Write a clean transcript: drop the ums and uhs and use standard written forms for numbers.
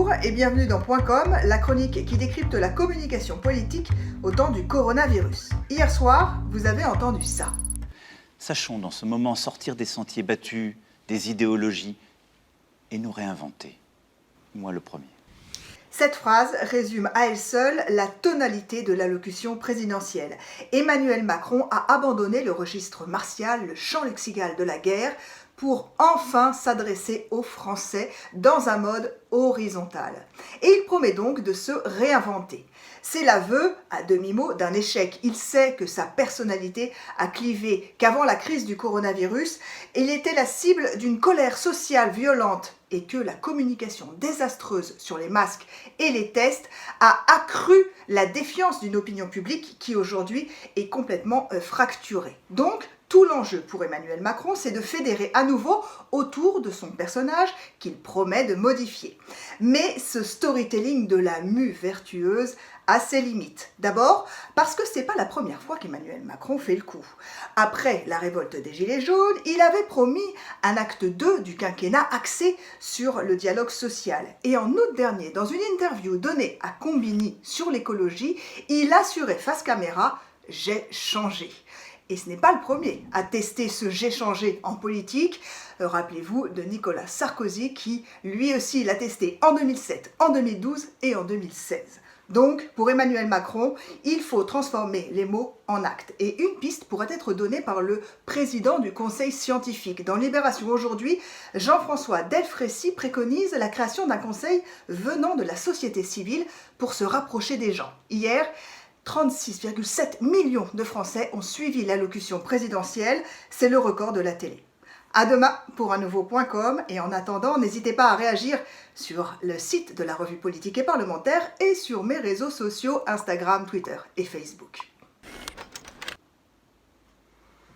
Bonjour et bienvenue dans Point .com, la chronique qui décrypte la communication politique au temps du coronavirus. Hier soir, vous avez entendu ça. Sachons dans ce moment sortir des sentiers battus, des idéologies et nous réinventer. Moi le premier. Cette phrase résume à elle seule la tonalité de l'allocution présidentielle. Emmanuel Macron a abandonné le registre martial, le chant lexical de la guerre, pour enfin s'adresser aux Français dans un mode horizontal. Et il promet donc de se réinventer. C'est l'aveu, à demi-mot, d'un échec. Il sait que sa personnalité a clivé, qu'avant la crise du coronavirus, il était la cible d'une colère sociale violente et que la communication désastreuse sur les masques et les tests a accru la défiance d'une opinion publique qui aujourd'hui est complètement fracturée. Donc, tout l'enjeu pour Emmanuel Macron, c'est de fédérer à nouveau autour de son personnage qu'il promet de modifier. Mais ce storytelling de la mue vertueuse a ses limites. D'abord, parce que c'est pas la première fois qu'Emmanuel Macron fait le coup. Après la révolte des Gilets jaunes, il avait promis un acte 2 du quinquennat axé sur le dialogue social. Et en août dernier, dans une interview donnée à Combini sur l'écologie, il assurait face caméra « J'ai changé ». Et ce n'est pas le premier à tester ce « j'ai changé » en politique. Rappelez-vous de Nicolas Sarkozy qui, lui aussi, l'a testé en 2007, en 2012 et en 2016. Donc, pour Emmanuel Macron, il faut transformer les mots en actes. Et une piste pourrait être donnée par le président du Conseil scientifique. Dans Libération aujourd'hui, Jean-François Delfraissy préconise la création d'un conseil venant de la société civile pour se rapprocher des gens. Hier, 36,7 millions de Français ont suivi l'allocution présidentielle. C'est le record de la télé. À demain pour un nouveau Point .com et en attendant, n'hésitez pas à réagir sur le site de la Revue Politique et Parlementaire et sur mes réseaux sociaux Instagram, Twitter et Facebook.